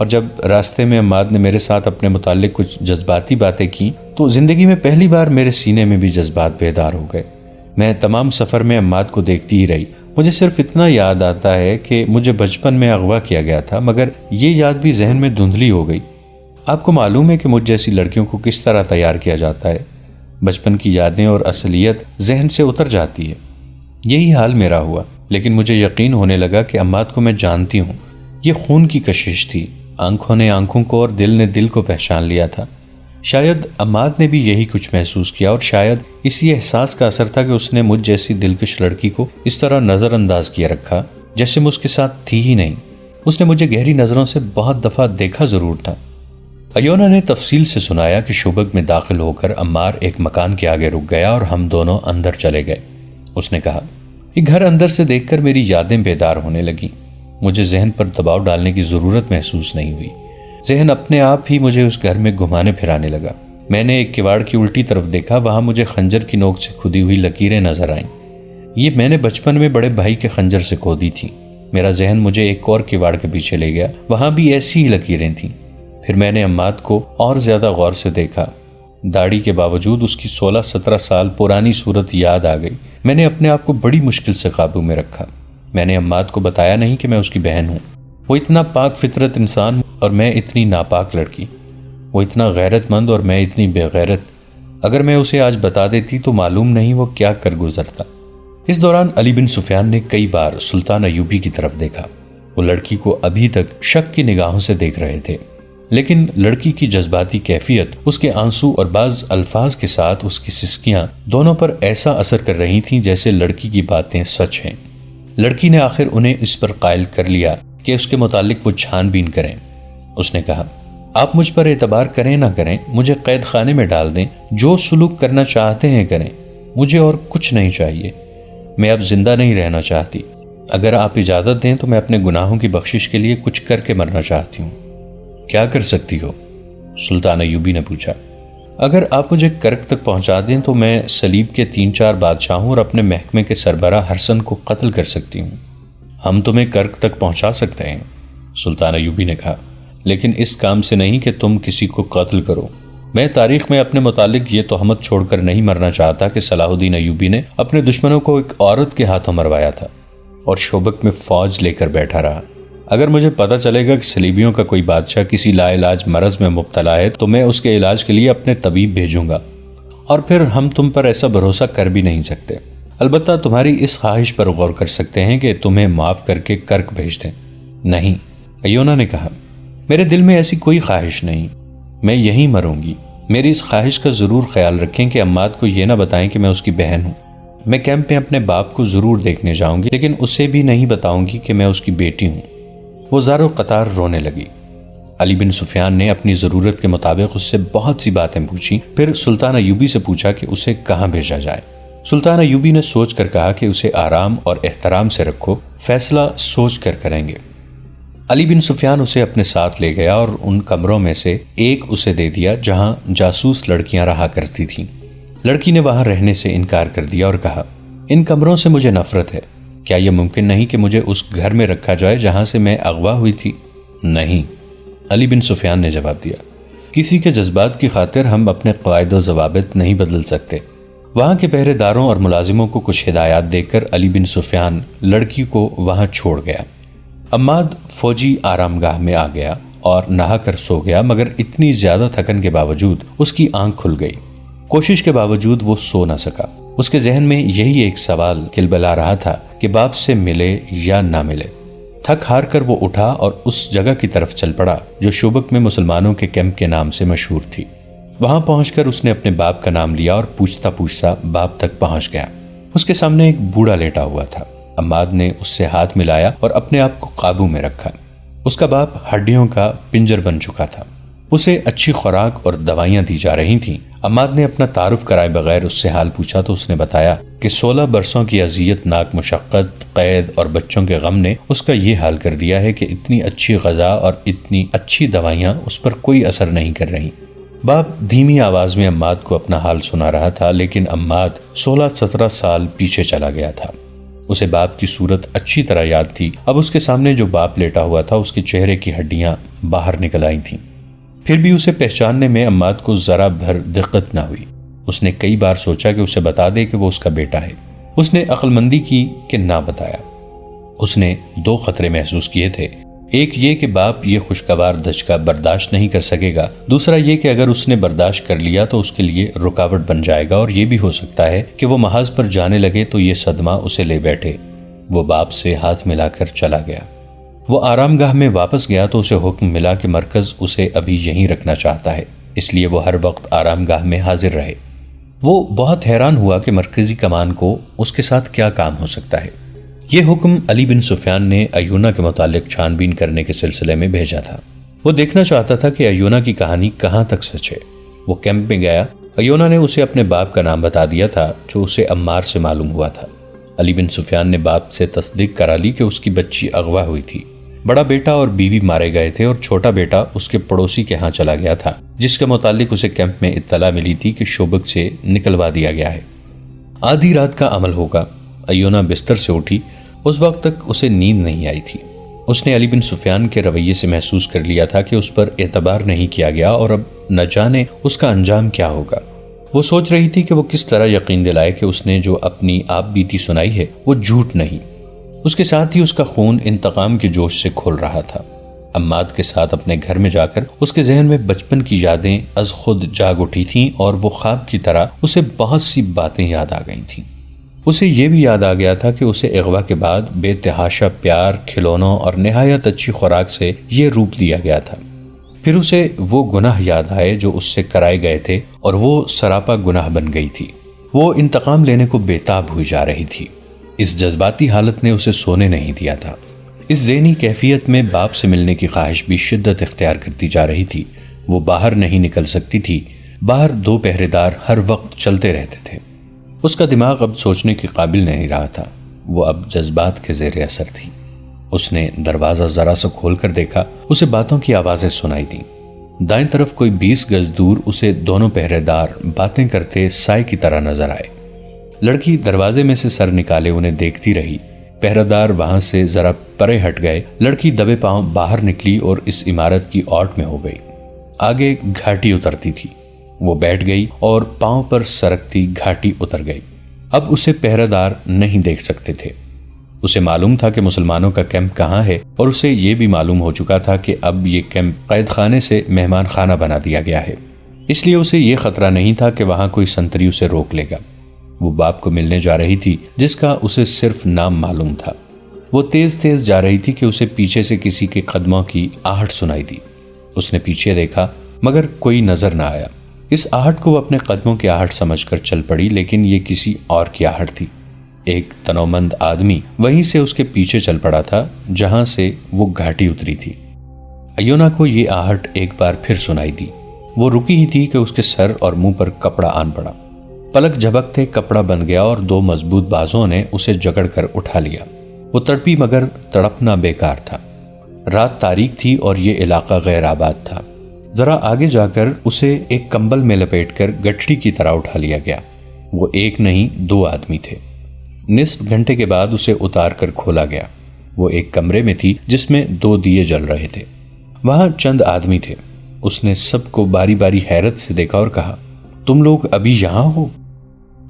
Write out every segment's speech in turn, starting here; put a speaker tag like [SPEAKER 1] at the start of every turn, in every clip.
[SPEAKER 1] اور جب راستے میں عماد نے میرے ساتھ اپنے متعلق کچھ جذباتی باتیں کی تو زندگی میں پہلی بار میرے سینے میں بھی جذبات بیدار ہو گئے۔ میں تمام سفر میں عماد کو دیکھتی ہی رہی۔ مجھے صرف اتنا یاد آتا ہے کہ مجھے بچپن میں اغوا کیا گیا تھا، مگر یہ یاد بھی ذہن میں دھندلی ہو گئی۔ آپ کو معلوم ہے کہ مجھ جیسی لڑکیوں کو کس طرح تیار کیا جاتا ہے؟ بچپن کی یادیں اور اصلیت ذہن سے اتر جاتی ہے۔ یہی حال میرا ہوا، لیکن مجھے یقین ہونے لگا کہ عماد کو میں جانتی ہوں۔ یہ خون کی کشش تھی، آنکھوں نے آنکھوں کو اور دل نے دل کو پہچان لیا تھا۔ شاید عماد نے بھی یہی کچھ محسوس کیا، اور شاید اسی احساس کا اثر تھا کہ اس نے مجھ جیسی دلکش لڑکی کو اس طرح نظر انداز کیا رکھا جیسے میں اس کے ساتھ تھی ہی نہیں۔ اس نے مجھے گہری نظروں سے بہت دفعہ دیکھا ضرور تھا۔ ایونا نے تفصیل سے سنایا کہ شوبک میں داخل ہو کر عمار ایک مکان کے آگے رک گیا اور ہم دونوں اندر چلے گئے۔ اس نے کہا، یہ گھر اندر سے دیکھ کر میری یادیں بیدار ہونے لگیں۔ مجھے ذہن پر دباؤ ڈالنے کی ضرورت محسوس نہیں ہوئی۔ ذہن اپنے آپ ہی مجھے اس گھر میں گھمانے پھرانے لگا۔ میں نے ایک کواڑ کی الٹی طرف دیکھا، وہاں مجھے خنجر کی نوک سے کھدی ہوئی لکیریں نظر آئیں۔ یہ میں نے بچپن میں بڑے بھائی کے خنجر سے کھودی تھی۔ میرا ذہن مجھے ایک اور کواڑ کے پیچھے لے گیا، وہاں بھی ایسی ہی لکیریں تھیں۔ پھر میں نے عماد کو اور زیادہ غور سے دیکھا۔ داڑھی کے باوجود اس کی 16-17 سال پرانی صورت یاد آ گئی۔ میں نے اپنے آپ کو بڑی مشکل سے قابو میں رکھا۔ میں نے عماد کو بتایا نہیں کہ میں اس کی بہن ہوں۔ وہ اتنا پاک فطرت انسان اور میں اتنی ناپاک لڑکی، وہ اتنا غیرت مند اور میں اتنی بے غیرت۔ اگر میں اسے آج بتا دیتی تو معلوم نہیں وہ کیا کر گزرتا۔ اس دوران علی بن سفیان نے کئی بار سلطان ایوبی کی طرف دیکھا۔ وہ لڑکی کو ابھی تک شک کی نگاہوں سے دیکھ رہے تھے، لیکن لڑکی کی جذباتی کیفیت، اس کے آنسو اور بعض الفاظ کے ساتھ اس کی سسکیاں دونوں پر ایسا اثر کر رہی تھیں جیسے لڑکی کی باتیں سچ ہیں۔ لڑکی نے آخر انہیں اس پر قائل کر لیا کہ اس کے متعلق وہ چھان بین کریں۔ اس نے کہا، آپ مجھ پر اعتبار کریں نہ کریں، مجھے قید خانے میں ڈال دیں، جو سلوک کرنا چاہتے ہیں کریں، مجھے اور کچھ نہیں چاہیے۔ میں اب زندہ نہیں رہنا چاہتی۔ اگر آپ اجازت دیں تو میں اپنے گناہوں کی بخشش کے لیے کچھ کر کے مرنا چاہتی ہوں۔ کیا کر سکتی ہو؟ سلطان ایوبی نے پوچھا۔ اگر آپ مجھے کرک تک پہنچا دیں تو میں سلیب کے 3-4 بادشاہوں اور اپنے محکمے کے سربراہ ہرسن کو قتل کر سکتی ہوں۔ ہم تمہیں کرک تک پہنچا سکتے ہیں، سلطان ایوبی نے کہا، لیکن اس کام سے نہیں کہ تم کسی کو قتل کرو۔ میں تاریخ میں اپنے متعلق یہ تہمت چھوڑ کر نہیں مرنا چاہتا کہ صلاح الدین ایوبی نے اپنے دشمنوں کو ایک عورت کے ہاتھوں مروایا تھا اور شوبک میں فوج لے کر بیٹھا رہا۔ اگر مجھے پتہ چلے گا کہ صلیبیوں کا کوئی بادشاہ کسی لا علاج مرض میں مبتلا ہے تو میں اس کے علاج کے لیے اپنے طبیب بھیجوں گا، اور پھر ہم تم پر ایسا بھروسہ کر بھی نہیں سکتے۔ البتہ تمہاری اس خواہش پر غور کر سکتے ہیں کہ تمہیں معاف کر کے کرک بھیج دیں۔ نہیں، ایونا نے کہا، میرے دل میں ایسی کوئی خواہش نہیں، میں یہیں مروں گی۔ میری اس خواہش کا ضرور خیال رکھیں کہ عماد کو یہ نہ بتائیں کہ میں اس کی بہن ہوں۔ میں کیمپ میں اپنے باپ کو ضرور دیکھنے جاؤں گی، لیکن اسے بھی نہیں بتاؤں گی کہ میں اس کی بیٹی ہوں۔ وہ زار و قطار رونے لگی۔ علی بن سفیان نے اپنی ضرورت کے مطابق اس سے بہت سی باتیں پوچھی، پھر سلطان ایوبی سے پوچھا کہ اسے کہاں بھیجا جائے۔ سلطان ایوبی نے سوچ کر کہا کہ اسے آرام اور احترام سے رکھو، فیصلہ سوچ کر کریں گے۔ علی بن سفیان اسے اپنے ساتھ لے گیا اور ان کمروں میں سے ایک اسے دے دیا جہاں جاسوس لڑکیاں رہا کرتی تھیں۔ لڑکی نے وہاں رہنے سے انکار کر دیا اور کہا، ان کمروں سے مجھے نفرت ہے۔ کیا یہ ممکن نہیں کہ مجھے اس گھر میں رکھا جائے جہاں سے میں اغوا ہوئی تھی؟ نہیں، علی بن سفیان نے جواب دیا، کسی کے جذبات کی خاطر ہم اپنے قواعد و ضوابط نہیں بدل سکتے۔ وہاں کے پہرے داروں اور ملازموں کو کچھ ہدایات دے کر علی بن سفیان لڑکی کو وہاں چھوڑ گیا۔ عماد فوجی آرام گاہ میں آ گیا اور نہا کر سو گیا، مگر اتنی زیادہ تھکن کے باوجود اس کی آنکھ کھل گئی۔ کوشش کے باوجود وہ سو نہ سکا۔ اس کے ذہن میں یہی ایک سوال کلبلا رہا تھا کہ باپ سے ملے یا نہ ملے۔ تھک ہار کر وہ اٹھا اور اس جگہ کی طرف چل پڑا جو شوبک میں مسلمانوں کے کیمپ کے نام سے مشہور تھی۔ وہاں پہنچ کر اس نے اپنے باپ کا نام لیا اور پوچھتا پوچھتا باپ تک پہنچ گیا۔ اس کے سامنے ایک بوڑھا لیٹا ہوا تھا۔ عماد نے اس سے ہاتھ ملایا اور اپنے آپ کو قابو میں رکھا۔ اس کا باپ ہڈیوں کا پنجر بن چکا تھا۔ اسے اچھی خوراک اور دوائیاں دی جا رہی تھیں۔ عماد نے اپنا تعارف کرائے بغیر اس سے حال پوچھا تو اس نے بتایا کہ 16 برسوں کی اذیت ناک مشقت، قید اور بچوں کے غم نے اس کا یہ حال کر دیا ہے کہ اتنی اچھی غذا اور اتنی اچھی دوائیاں اس پر کوئی اثر نہیں کر رہی۔ باپ دھیمی آواز میں عماد کو اپنا حال سنا رہا تھا، لیکن عماد 16-17 سال پیچھے چلا گیا تھا۔ اسے باپ کی صورت اچھی طرح یاد تھی۔ اب اس کے سامنے جو باپ لیٹا ہوا تھا اس کے چہرے کی ہڈیاں باہر نکل آئی تھیں۔ پھر بھی اسے پہچاننے میں عماد کو ذرا بھر دقت نہ ہوئی۔ اس نے کئی بار سوچا کہ اسے بتا دے کہ وہ اس کا بیٹا ہے۔ اس نے عقل مندی کی کہ نہ بتایا۔ اس نے 2 خطرے محسوس کیے تھے، ایک یہ کہ باپ یہ خوشگوار دھچکا برداشت نہیں کر سکے گا، دوسرا یہ کہ اگر اس نے برداشت کر لیا تو اس کے لیے رکاوٹ بن جائے گا، اور یہ بھی ہو سکتا ہے کہ وہ محاذ پر جانے لگے تو یہ صدمہ اسے لے بیٹھے۔ وہ باپ سے ہاتھ ملا کر چلا گیا۔ وہ آرام گاہ میں واپس گیا تو اسے حکم ملا کہ مرکز اسے ابھی یہیں رکھنا چاہتا ہے، اس لیے وہ ہر وقت آرام گاہ میں حاضر رہے۔ وہ بہت حیران ہوا کہ مرکزی کمان کو اس کے ساتھ کیا کام ہو سکتا ہے۔ یہ حکم علی بن سفیان نے ایونہ کے متعلق چھان بین کرنے کے سلسلے میں بھیجا تھا۔ وہ دیکھنا چاہتا تھا کہ ایونہ کی کہانی کہاں تک سچ ہے۔ وہ کیمپ میں گیا۔ ایونہ نے اسے اپنے باپ کا نام بتا دیا تھا جو اسے عمار سے معلوم ہوا تھا۔ علی بن سفیان نے باپ سے تصدیق کرا لی کہ اس کی بچی اغوا ہوئی تھی۔ بڑا بیٹا اور بیوی مارے گئے تھے اور چھوٹا بیٹا اس کے پڑوسی کے ہاں چلا گیا تھا، جس کے متعلق اسے کیمپ میں اطلاع ملی تھی کہ شوبک سے نکلوا دیا گیا ہے۔ آدھی رات کا عمل ہوگا۔ ایونہ بستر سے اٹھی۔ اس وقت تک اسے نیند نہیں آئی تھی۔ اس نے علی بن سفیان کے رویے سے محسوس کر لیا تھا کہ اس پر اعتبار نہیں کیا گیا اور اب نہ جانے اس کا انجام کیا ہوگا۔ وہ سوچ رہی تھی کہ وہ کس طرح یقین دلائے کہ اس نے جو اپنی آپ بیتی سنائی ہے وہ جھوٹ نہیں۔ اس کے ساتھ ہی اس کا خون انتقام کے جوش سے کھول رہا تھا۔ عماد کے ساتھ اپنے گھر میں جا کر اس کے ذہن میں بچپن کی یادیں از خود جاگ اٹھی تھیں اور وہ خواب کی طرح اسے بہت سی باتیں یاد آ گئی تھیں۔ اسے یہ بھی یاد آ گیا تھا کہ اسے اغوا کے بعد بے تحاشا پیار، کھلونوں اور نہایت اچھی خوراک سے یہ روپ دیا گیا تھا۔ پھر اسے وہ گناہ یاد آئے جو اس سے کرائے گئے تھے اور وہ سراپا گناہ بن گئی تھی۔ وہ انتقام لینے کو بےتاب ہوئی جا رہی تھی۔ اس جذباتی حالت نے اسے سونے نہیں دیا تھا۔ اس ذہنی کیفیت میں باپ سے ملنے کی خواہش بھی شدت اختیار کرتی جا رہی تھی۔ وہ باہر نہیں نکل سکتی تھی۔ باہر 2 پہرے دار ہر وقت چلتے رہتے تھے۔ اس کا دماغ اب سوچنے کے قابل نہیں رہا تھا۔ وہ اب جذبات کے زیر اثر تھی۔ اس نے دروازہ ذرا سا کھول کر دیکھا۔ اسے باتوں کی آوازیں سنائی دیں۔ دائیں طرف کوئی 20 گز دور اسے دونوں پہرے دار باتیں کرتے سائے کی طرح نظر آئے۔ لڑکی دروازے میں سے سر نکالے انہیں دیکھتی رہی۔ پہرے دار وہاں سے ذرا پرے ہٹ گئے۔ لڑکی دبے پاؤں باہر نکلی اور اس عمارت کی اوٹ میں ہو گئی۔ آگے گھاٹی اترتی تھی۔ وہ بیٹھ گئی اور پاؤں پر سرکتی گھاٹی اتر گئی۔ اب اسے پہرے دار نہیں دیکھ سکتے تھے۔ اسے معلوم تھا کہ مسلمانوں کا کیمپ کہاں ہے اور اسے یہ بھی معلوم ہو چکا تھا کہ اب یہ کیمپ قید خانے سے مہمان خانہ بنا دیا گیا ہے، اس لیے اسے یہ خطرہ نہیں تھا کہ وہاں کوئی سنتری اسے روک لے گا۔ وہ باپ کو ملنے جا رہی تھی جس کا اسے صرف نام معلوم تھا۔ وہ تیز تیز جا رہی تھی کہ اسے پیچھے سے کسی کے قدموں کی آہٹ سنائی دی۔ اس نے پیچھے دیکھا مگر کوئی نظر نہ آیا۔ اس آہٹ کو وہ اپنے قدموں کی آہٹ سمجھ کر چل پڑی، لیکن یہ کسی اور کی آہٹ تھی۔ ایک تنومند آدمی وہیں سے اس کے پیچھے چل پڑا تھا جہاں سے وہ گھاٹی اتری تھی۔ ایونہ کو یہ آہٹ ایک بار پھر سنائی دی۔ وہ رکی ہی تھی کہ اس کے سر اور منہ پر کپڑا آن پڑا۔ پلک جھپکتے کپڑا بند گیا اور 2 مضبوط بازوں نے اسے جکڑ کر اٹھا لیا۔ وہ تڑپی مگر تڑپنا بیکار تھا۔ رات تاریک تھی اور یہ علاقہ غیر آباد تھا۔ ذرا آگے جا کر اسے ایک کمبل میں لپیٹ کر گٹھڑی کی طرح اٹھا لیا گیا۔ وہ ایک نہیں 2 آدمی تھے۔ نصف گھنٹے کے بعد اسے اتار کر کھولا گیا۔ وہ ایک کمرے میں تھی جس میں 2 دیے جل رہے تھے۔ وہاں چند آدمی تھے۔ اس نے سب کو باری باری حیرت سے دیکھا اور کہا، تم لوگ ابھی یہاں ہو؟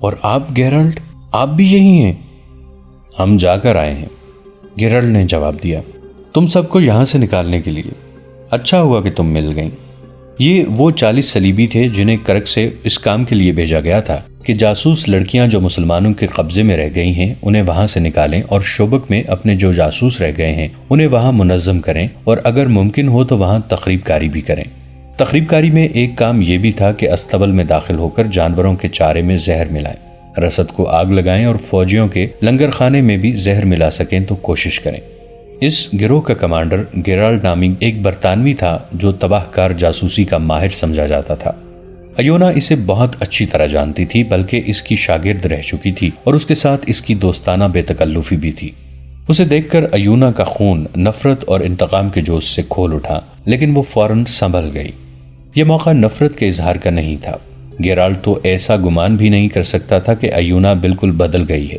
[SPEAKER 1] اور آپ گیرالٹ، آپ بھی یہی ہیں؟ ہم جا کر آئے ہیں، گیرالٹ نے جواب دیا، تم سب کو یہاں سے نکالنے کے لیے۔ اچھا ہوا کہ تم مل گئیں۔ یہ وہ 40 صلیبی تھے جنہیں کرک سے اس کام کے لیے بھیجا گیا تھا کہ جاسوس لڑکیاں جو مسلمانوں کے قبضے میں رہ گئی ہیں انہیں وہاں سے نکالیں اور شوبک میں اپنے جو جاسوس رہ گئے ہیں انہیں وہاں منظم کریں اور اگر ممکن ہو تو وہاں تخریب کاری بھی کریں۔ تخریب کاری میں ایک کام یہ بھی تھا کہ استبل میں داخل ہو کر جانوروں کے چارے میں زہر ملائیں، رسد کو آگ لگائیں اور فوجیوں کے لنگر خانے میں بھی زہر ملا سکیں تو کوشش کریں۔ اس گروہ کا کمانڈر گیرالٹ نامی ایک برطانوی تھا جو تباہ کار جاسوسی کا ماہر سمجھا جاتا تھا۔ ایونہ اسے بہت اچھی طرح جانتی تھی، بلکہ اس کی شاگرد رہ چکی تھی اور اس کے ساتھ اس کی دوستانہ بے تکلفی بھی تھی۔ اسے دیکھ کر ایونہ کا خون نفرت اور انتقام کے جوش سے کھول اٹھا، لیکن وہ فوراً سنبھل گئی۔ یہ موقع نفرت کے اظہار کا نہیں تھا۔ گیرالٹ تو ایسا گمان بھی نہیں کر سکتا تھا کہ ایونہ بالکل بدل گئی ہے۔